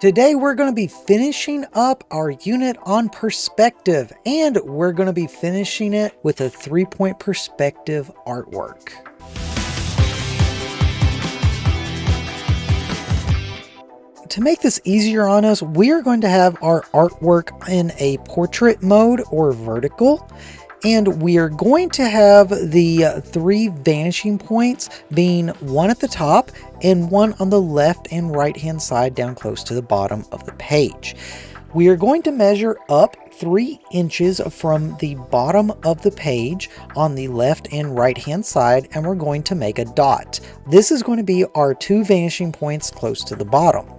Today we're going to be finishing up our unit on perspective, and we're going to be finishing it with a 3-point perspective artwork. To make this easier on us, we are going to have our artwork in a portrait mode or vertical. And we are going to have the 3 vanishing points being one at the top and one on the left and right hand side down close to the bottom of the page. We are going to measure up 3 inches from the bottom of the page on the left and right hand side, and we're going to make a dot. This is going to be our 2 vanishing points close to the bottom.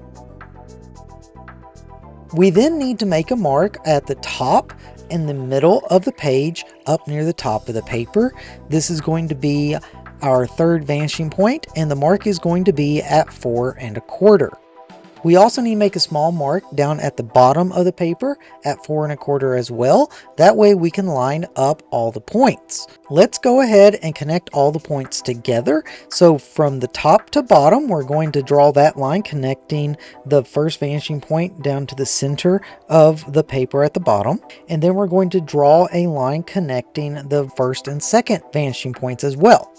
We then need to make a mark at the top in the middle of the page up near the top of the paper. This is going to be our 3rd vanishing point, and the mark is going to be at 4 1/4. We also need to make a small mark down at the bottom of the paper at 4 1/4 as well. That way we can line up all the points. Let's go ahead and connect all the points together. So from the top to bottom, we're going to draw that line connecting the 1st vanishing point down to the center of the paper at the bottom. And then we're going to draw a line connecting the 1st and 2nd vanishing points as well.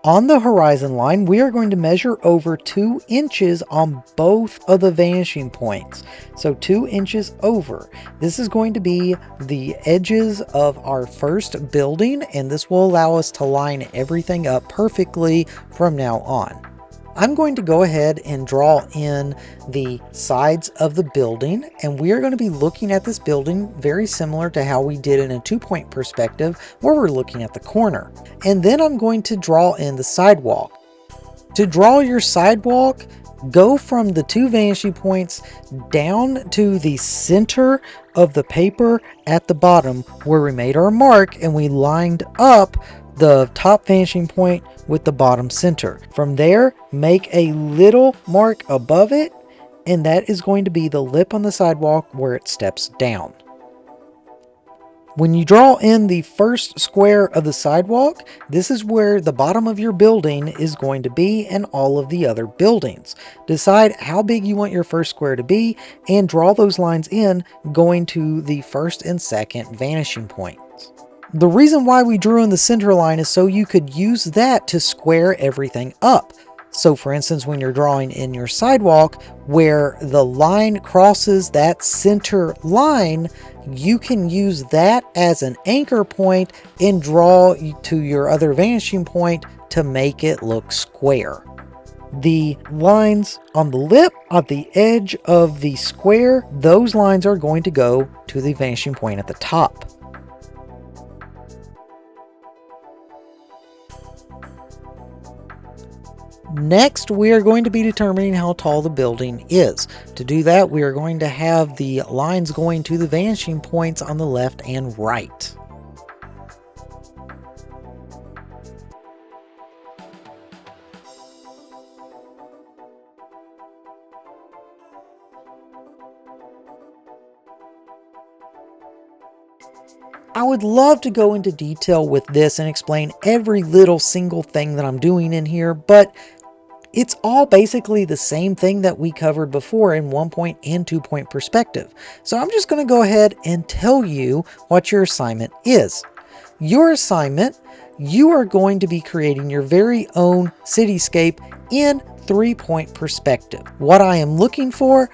On the horizon line, we are going to measure over 2 inches on both of the vanishing points. So 2 inches over. This is going to be the edges of our first building, and this will allow us to line everything up perfectly from now on. I'm going to go ahead and draw in the sides of the building, and we are going to be looking at this building very similar to how we did in a 2-point perspective where we're looking at the corner. And then I'm going to draw in the sidewalk. To draw your sidewalk, go from the 2 vanishing points down to the center of the paper at the bottom where we made our mark, and we lined up the top vanishing point with the bottom center. From there, make a little mark above it, and that is going to be the lip on the sidewalk where it steps down. When you draw in the first square of the sidewalk, this is where the bottom of your building is going to be and all of the other buildings. Decide how big you want your first square to be and draw those lines in going to the 1st and 2nd vanishing points. The reason why we drew in the center line is so you could use that to square everything up. So for instance, when you're drawing in your sidewalk where the line crosses that center line, you can use that as an anchor point and draw to your other vanishing point to make it look square. The lines on the lip of the edge of the square, those lines are going to go to the vanishing point at the top. Next, we are going to be determining how tall the building is. To do that, we are going to have the lines going to the vanishing points on the left and right. I would love to go into detail with this and explain every little single thing that I'm doing in here, but it's all basically the same thing that we covered before in 1-point and 2-point perspective. So I'm just going to go ahead and tell you what your assignment is. Your assignment, you are going to be creating your very own cityscape in 3-point perspective. What I am looking for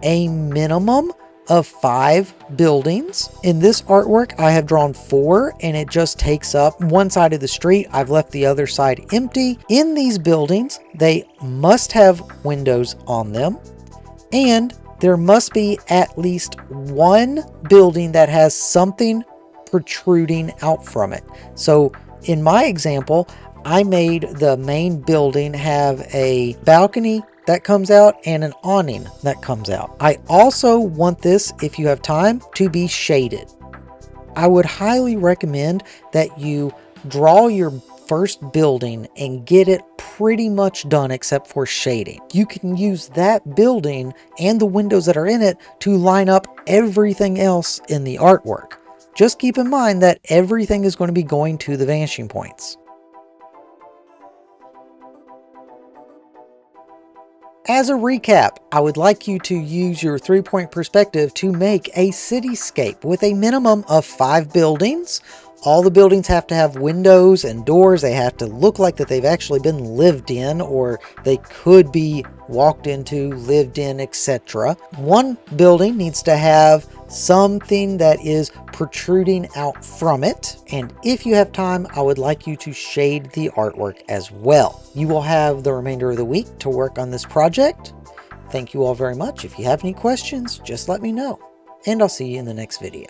a minimum of 5 buildings. In this artwork, I have drawn 4, and it just takes up one side of the street. I've left the other side empty. In these buildings, they must have windows on them, and there must be at least 1 building that has something protruding out from it. So in my example, I made the main building have a balcony that comes out and an awning that comes out. I also want this, if you have time, to be shaded. I would highly recommend that you draw your first building and get it pretty much done except for shading. You can use that building and the windows that are in it to line up everything else in the artwork. Just keep in mind that everything is going to be going to the vanishing points. As a recap, I would like you to use your 3-point perspective to make a cityscape with a minimum of 5 buildings. All the buildings have to have windows and doors. They have to look like that they've actually been lived in, or they could be walked into, lived in, etc. One building needs to have something that is protruding out from it. And if you have time, I would like you to shade the artwork as well. You will have the remainder of the week to work on this project. Thank you all very much. If you have any questions, just let me know. And I'll see you in the next video.